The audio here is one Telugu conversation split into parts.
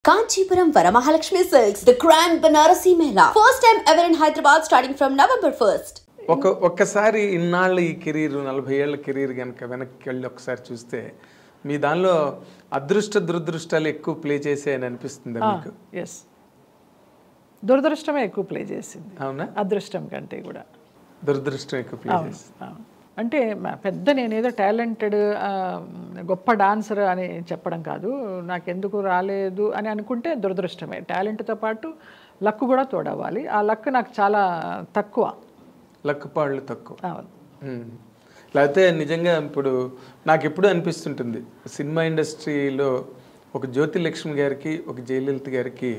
Kanchipuram Varamahalakshmi Silks, the Grand Banarasi Mela. First time ever in Hyderabad starting from November 1st. ఒక్కసారి ఇన్నాళ్ళు ఈ కెరీర్ 40 ఏళ్ల కెరీర్ కనుక వెనక్కి వెళ్ళి ఒకసారి చూస్తే మీ దానిలో అదృష్ట దురదృష్టాలు ఎక్కువ ప్లే చేసాయని అనిపిస్తుంది మీకు? ఎస్, దురదృష్టమే ఎక్కువ ప్లే చేసింది. అవునా? అదృష్టం కంటే కూడా దురదృష్టం ఎక్కువ ప్లే చేసింది. అంటే పెద్ద నేనేదో టాలెంటెడ్ గొప్ప డాన్సర్ అని చెప్పడం కాదు, నాకెందుకు రాలేదు అని అనుకుంటే దురదృష్టమే. టాలెంట్తో పాటు లక్ కూడా తోడవ్వాలి. ఆ లక్ నాకు చాలా తక్కువ, లక్ పాళ్ళు తక్కువ. లేకపోతే నిజంగా ఇప్పుడు నాకు ఎప్పుడు అనిపిస్తుంటుంది, సినిమా ఇండస్ట్రీలో ఒక జ్యోతిలక్ష్మి గారికి ఒక జయలలిత గారికి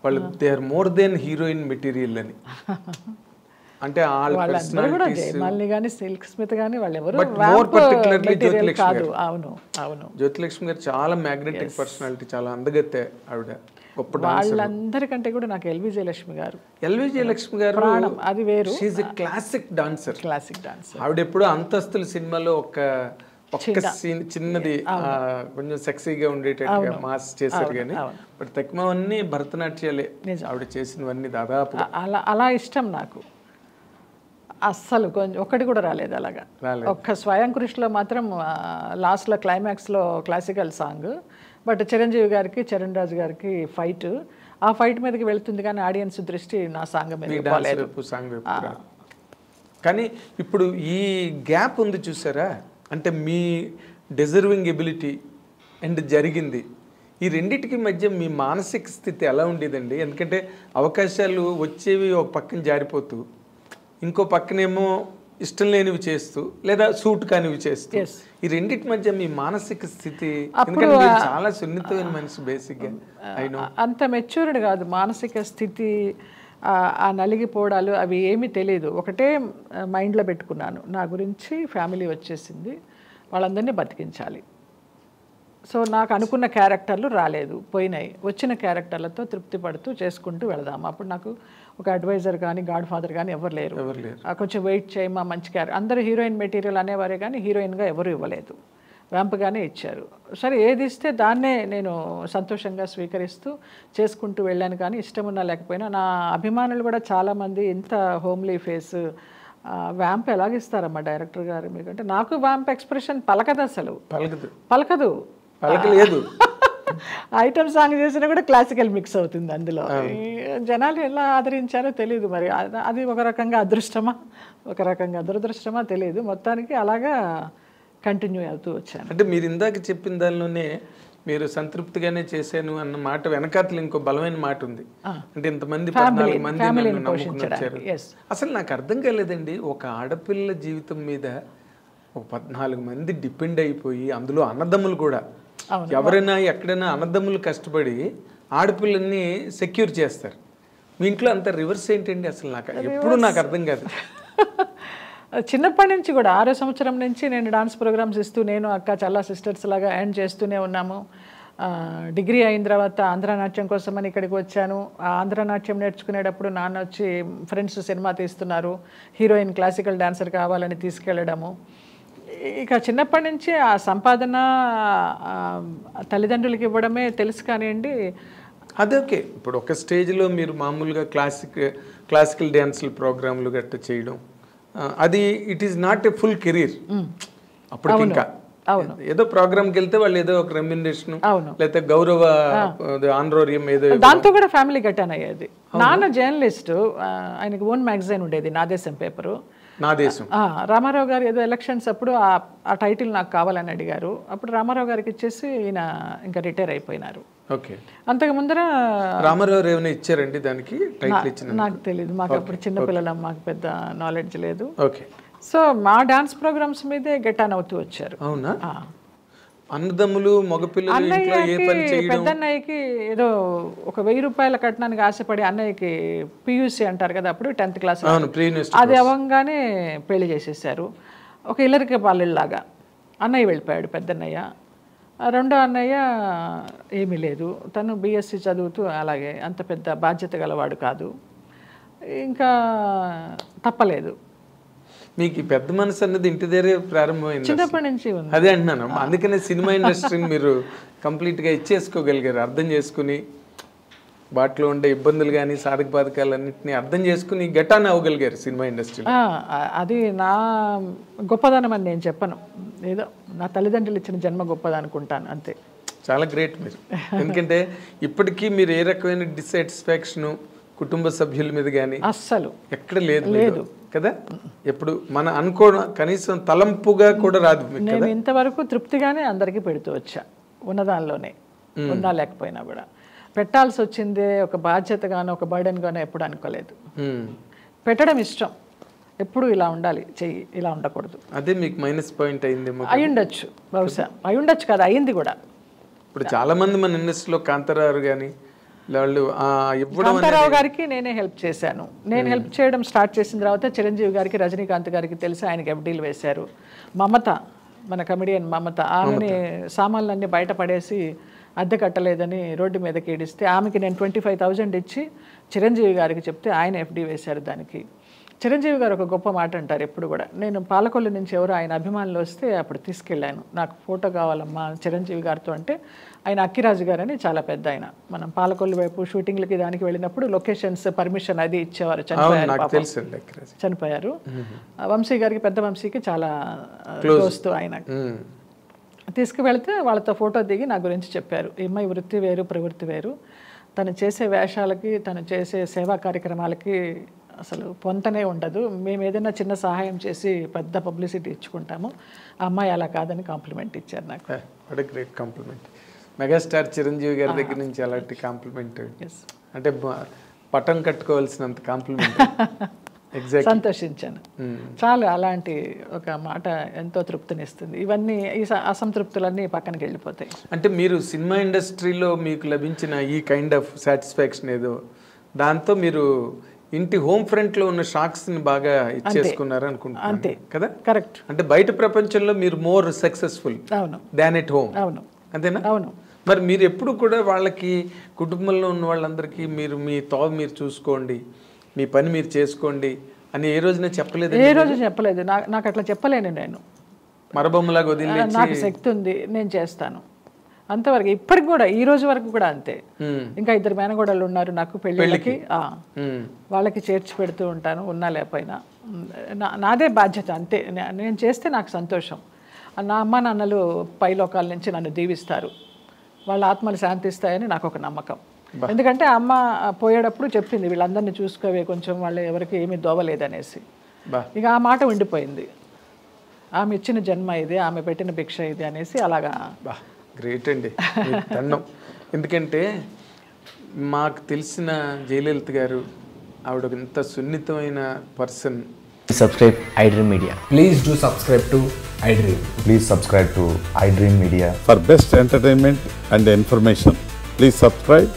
వాళ్ళు they are more than heroine material అని. అంటే వాళ్ళందరూ కూడా జయమాలిని కానీ సిల్క్ స్మిత్ కానీ వాళ్ళు ఎవరు కాదు. అవును అవును, జ్యోతిలక్ష్మి గారు చాలా మ్యాగ్నెటిక్ పర్సనాలిటీ, చాలా అందగత్తే ఆవిడ. వాళ్ళందరికంటే కూడా నాకు ఎల్వి జయలక్ష్మి గారు. ఎల్వి జయలక్ష్మి గారు అది వేరు. She is a classic dancer. Classic dancer. ఆవిడ ఎప్పుడు అంతస్తుల సినిమాలో ఒక్క సీన్ చిన్నది కొంచెం సెక్సీగా ఉండేటట్టుగా మాస్ చేశారు కానీ బట్ తక్కువన్నీ భరతనాట్యాలే ఆవిడ చేసినవన్నీ దాదాపు. అలా ఇష్టం నాకు. అస్సలు కొంచెం ఒక్కటి కూడా రాలేదు అలాగా. ఒక్క స్వయం కృషిలో మాత్రం లాస్ట్లో క్లైమాక్స్లో క్లాసికల్ సాంగ్, బట్ చిరంజీవి గారికి చరణ్ రాజు గారికి ఫైట్, ఆ ఫైట్ మీదకి వెళ్తుంది కానీ ఆడియన్స్ దృష్టి నా సాంగ్ మీద. కానీ ఇప్పుడు ఈ గ్యాప్ ఉంది చూసారా, అంటే మీ డిజర్వింగ్ ఎబిలిటీ అండ్ జరిగింది, ఈ రెండింటికి మధ్య మీ మానసిక స్థితి ఎలా ఉండేదండి? ఎందుకంటే అవకాశాలు వచ్చేవి ఒక పక్కన జారిపోతూ, ఇంకో పక్కనేమో ఇష్టం లేనివి చేస్తూ లేదా సూట్ కానివి చేస్తూ, ఈ రెండింటి మధ్య మీ మానసిక స్థితి? ఎందుకంటే మీరు చాలా సున్నితమైన మనిషి బేసిక్గా. అంత మెచ్యూర్డ్ కాదు మానసిక స్థితి, ఆ నలిగిపోవడాలు అవి ఏమీ తెలియదు. ఒకటే మైండ్లో పెట్టుకున్నాను, నా గురించి ఫ్యామిలీ వచ్చేసింది, వాళ్ళందరినీ బతికించాలి. సో నాకు అనుకున్న క్యారెక్టర్లు రాలేదు, పోయినాయి. వచ్చిన క్యారెక్టర్లతో తృప్తి పడుతూ చేసుకుంటూ వెళదాము. అప్పుడు నాకు ఒక అడ్వైజర్ కానీ గాడ్ ఫాదర్ కానీ ఎవరు లేరు. కొంచెం వెయిట్ చేయమా మంచి క్యారెక్టర్, అందరూ హీరోయిన్ మెటీరియల్ అనేవారే కానీ హీరోయిన్గా ఎవరు ఇవ్వలేదు, వ్యాంప్గానే ఇచ్చారు. సరే ఏది ఇస్తే దాన్నే నేను సంతోషంగా స్వీకరిస్తూ చేసుకుంటూ వెళ్ళాను. కానీ ఇష్టం ఉన్నా లేకపోయినా నా అభిమానులు కూడా చాలామంది ఇంత హోమ్లీ ఫేస్ వ్యాంప్ ఎలాగిస్తారమ్మా డైరెక్టర్ గారు మీకు అంటే, నాకు వ్యాంప్ ఎక్స్ప్రెషన్ పలకదు, అసలు పలకదు. ఐటమ్ సాంగ్ చేసినా కూడా క్లాసికల్ మిక్స్ అవుతుంది అందులో. జనాలు ఎలా ఆదరించారో తెలియదు, మరి అది ఒక రకంగా అదృష్టమా ఒక రకంగా దురదృష్టమా తెలియదు. మొత్తానికి అలాగా కంటిన్యూ అవుతూ వచ్చాను. అంటే మీరు ఇందాక చెప్పిన దానిలోనే మీరు సంతృప్తిగానే చేశాను అన్న మాట వెనకాతలు ఇంకో బలమైన మాట ఉంది. అంటే ఇంతమంది 14 మంది నమ్ముకుని వచ్చారు. అసలు నాకు అర్థం కాలేదండి, ఒక ఆడపిల్ల జీవితం మీద ఒక 14 మంది డిపెండ్ అయిపోయి, అందులో అన్నదమ్ములు కూడా, ఎవరైనా ఎక్కడైనా అన్నదమ్ములు కష్టపడి ఆడపిల్లల్ని సెక్యూర్ చేస్తారు. మీ ఇంట్లో అంత రివర్స్ ఏంటండి అసలు? ఎప్పుడు నాకు అర్థం కాదు. చిన్నప్పటి నుంచి కూడా 6వ సంవత్సరం నుంచి నేను డాన్స్ ప్రోగ్రామ్స్ ఇస్తూ, నేను అక్క చల్లా సిస్టర్స్ లాగా ఎర్న్ చేస్తూనే ఉన్నాము. డిగ్రీ అయిన తర్వాత ఆంధ్రనాట్యం కోసమని ఇక్కడికి వచ్చాను. ఆంధ్రనాట్యం నేర్చుకునేటప్పుడు నాన్న వచ్చి ఫ్రెండ్స్ సినిమా తీస్తున్నారు, హీరోయిన్ క్లాసికల్ డాన్సర్ కావాలని తీసుకెళ్ళడము. ఇక చిన్నప్పటి నుంచి ఆ సంపాదన తల్లిదండ్రులకి ఇవ్వడమే తెలుసు కానివ్వండి. అదే ఓకే. ఇప్పుడు ఒక స్టేజ్లో మీరు మామూలుగా క్లాసికల్ డ్యాన్సులు ప్రోగ్రాంలు గట్రా చేయడం, అది it is not a full career అప్పటికి. ఇంకా ఏదో ప్రోగ్రామ్కి వెళ్తే వాళ్ళు ఏదో ఒక రెమ్యునరేషన్ లేకపోతే గౌరవ ఆనరోరియం ఏదో, దాంతో కూడా ఫ్యామిలీ గట్టాన్ అయ్యేది. నాన్న జర్నలిస్ట్, ఆయనకి ఓన్ మ్యాగజైన్ ఉండేది నా దేశం పేపరు. నా దేశం. రామారావు గారు ఏదో ఎలక్షన్స్ అప్పుడు ఆ టైటిల్ నాకు కావాలని అడిగారు. అప్పుడు రామారావు గారికి ఇచ్చేసి ఈయన ఇంకా రిటైర్ అయిపోయినారు. ఓకే. అంతకు ముందర రామారావు ఏమైనా ఇచ్చారండి దానికి టైటిల్? ఇచ్చిన నాకు తెలియదు, మాకు అప్పుడు చిన్నపిల్లలం, మాకు పెద్ద నాలెడ్జ్ లేదు. ఓకే. సో మా డాన్స్ ప్రోగ్రామ్స్ మీదే గెట్ ఆన్ అవుతూ వచ్చారు. అవునా? అన్నదమ్ములు మగపిల్లలు పెద్దన్నయ్యకి ఏదో ఒక 1000 రూపాయల కట్నానికి ఆశపడి అన్నయ్యకి పియూసీ అంటారు కదా అప్పుడు 10th క్లాస్, అది అవ్వగానే పెళ్లి చేసేసారు. ఒక ఇల్లరికి పాలెళ్ళలాగా అన్నయ్య వెళ్ళిపోయాడు పెద్దన్నయ్య. రెండో అన్నయ్య ఏమీ లేదు, తను బీఎస్సీ చదువుతూ అలాగే అంత పెద్ద బాధ్యత గలవాడు కాదు. ఇంకా తప్పలేదు. మీకు పెద్ద మనసు అన్నది ఇంటి దగ్గరే ప్రారంభమైంది, చిన్నప్పటి నుంచి ఉంది. అదే అంటున్నాను. అందుకనే సినిమా ఇండస్ట్రీని మీరు కంప్లీట్గా ఇచ్చేసుకోగలిగారు, అర్థం చేసుకుని వాటిలో ఉండే ఇబ్బందులు కానీ సాధక బాధకాలన్నింటినీ అర్థం చేసుకుని గెటాన్ అవ్వగలిగారు సినిమా ఇండస్ట్రీలో. అది నా గొప్పదనం అని నేను చెప్పను, ఏదో నా తల్లిదండ్రులు ఇచ్చిన జన్మ గొప్పది అనుకుంటాను అంతే. చాలా గ్రేట్ మీరు. ఎందుకంటే ఇప్పటికీ మీరు ఏ రకమైన డిస్సాటిస్ఫాక్షన్ కుటుంబ సభ్యుల మీద కానీ అస్సలు ఎక్కడ లేదు కదా, ఎప్పుడు మన అనుకోవడం కనీసం తలంపుగా కూడా రాదు. నేను ఇంతవరకు తృప్తిగానే అందరికీ పెడుతూ వచ్చా, ఉన్నదానిలోనే, ఉన్నా లేకపోయినా కూడా. పెట్టాల్సి వచ్చిందే ఒక బాధ్యతగానో ఒక బర్డెన్గానో ఎప్పుడు అనుకోలేదు. పెట్టడం ఇష్టం, ఎప్పుడు ఇలా ఉండాలి, చెయ్యి ఇలా ఉండకూడదు. అదే మీకు మైనస్ పాయింట్ అయింది. అయ్యుండొచ్చు, బహుశా అయ్యుండొచ్చు కదా, అయింది కూడా. ఇప్పుడు చాలా మంది మన ఇండస్ట్రీలో కాంతారావు కానీ వాళ్ళు కాంతారావు గారికి నేనే హెల్ప్ చేశాను. నేను హెల్ప్ చేయడం స్టార్ట్ చేసిన తర్వాత చిరంజీవి గారికి, రజనీకాంత్ గారికి తెలిసి ఆయనకి ఎఫ్డీలు వేశారు. మమత, మన కమెడియన్ మమత, ఆమెని సామాన్లన్నీ బయట పడేసి అద్దె కట్టలేదని రోడ్డు మీదకి ఏడిస్తే ఆమెకి నేను 25,000 ఇచ్చి చిరంజీవి గారికి చెప్తే ఆయన ఎఫ్డీ వేశారు దానికి. చిరంజీవి గారు ఒక గొప్ప మాట అంటారు ఎప్పుడు కూడా, నేను పాలకొల్లు నుంచి ఎవరో ఆయన అభిమానులు వస్తే అప్పుడు తీసుకెళ్ళాను, నాకు ఫోటో కావాలమ్మా చిరంజీవి గారితో అంటే, ఆయన అక్కిరాజు గారు అని చాలా పెద్ద ఆయన, మనం పాలకొల్లు వైపు షూటింగ్లకి దానికి వెళ్ళినప్పుడు లొకేషన్స్ పర్మిషన్ అది ఇచ్చేవారు. చనిపోయారు. వంశీ గారికి, పెద్ద వంశీకి చాలా దోస్తు ఆయన. తీసుకువెళ్తే వాళ్ళతో ఫోటో దిగి నా గురించి చెప్పారు, ఈ అమ్మాయి వృత్తి వేరు ప్రవృత్తి వేరు, తను చేసే వేషాలకి తను చేసే సేవా కార్యక్రమాలకి అసలు పొంతనే ఉండదు, మేము ఏదైనా చిన్న సహాయం చేసి పెద్ద పబ్లిసిటీ ఇచ్చుకుంటాము, ఆ అమ్మాయి అలా కాదని కాంప్లిమెంట్ ఇచ్చారు నాకు. What a great compliment. Megastar Chiranjeevi గారి దగ్గర నుంచి అలాంటి కాంప్లిమెంట్ అంటే పట్టం కట్టుకోవాల్సినంత కాంప్లిమెంట్. సంతోషించాను చాలా. అలాంటి ఒక మాట ఎంతో తృప్తినిస్తుంది. ఇవన్నీ ఈ అసంతృప్తులన్నీ పక్కనకి వెళ్ళిపోతాయి. అంటే మీరు సినిమా ఇండస్ట్రీలో మీకు లభించిన ఈ కైండ్ ఆఫ్ సాటిస్ఫాక్షన్ ఏదో, దాంతో మీరు ఇంటి హోమ్ ఫ్రంట్ లో ఉన్న షాక్స్ ని బాగా ఇచ్చేసుకున్నారు అనుకుంటున్నాను. అంతే కదా, కరెక్ట్. అంటే బయట ప్రపంచంలో మీరు more successful than at home. అవును, అంతేనా? అవును. మరి మీరు ఎప్పుడు కూడా వాళ్ళకి, కుటుంబంలో ఉన్న వాళ్ళందరికీ మీరు మీ మీరు చూసుకోండి, మీ పని మీరు చేసుకోండి అని ఏ రోజున చెప్పలేదు? ఏ రోజు చెప్పలేదు. నాకు అట్లా చెప్పలేను. నేను మరబొమ్మలాగా వదిలేసి, నాకు శక్తి ఉంది, నేను చేస్తాను అంతవరకు. ఇప్పటికి కూడా, ఈ రోజు వరకు కూడా అంతే. ఇంకా 2 మేనగోడలు ఉన్నారు నాకు పెళ్ళిళ్ళకి, వాళ్ళకి చేర్చి పెడుతూ ఉంటాను, ఉన్నా లేకపోయినా. నాదే బాధ్యత అంతే. నేను చేస్తే నాకు సంతోషం. నా అమ్మ నాన్నలు పైలోకాల నుంచి నన్ను దీవిస్తారు, వాళ్ళ ఆత్మలు శాంతిస్తాయని నాకు ఒక నమ్మకం. ఎందుకంటే అమ్మ పోయేటప్పుడు చెప్పింది, వీళ్ళందరినీ చూసుకోవే కొంచెం, వాళ్ళు ఎవరికి ఏమీ దోవలేదనేసి. ఇక ఆ మాట ఉండిపోయింది, ఆమె ఇచ్చిన జన్మ ఇది, ఆమె పెట్టిన భిక్ష ఇది అనేసి. అలాగా గ్రేట్ అండి, దండం. ఎందుకంటే మాకు తెలిసిన జయలలిత గారు, ఆవిడ ఎంత సున్నితమైన person. Subscribe iDream Media. Please do subscribe to iDream. Please subscribe to iDream Media. For best entertainment and information, please subscribe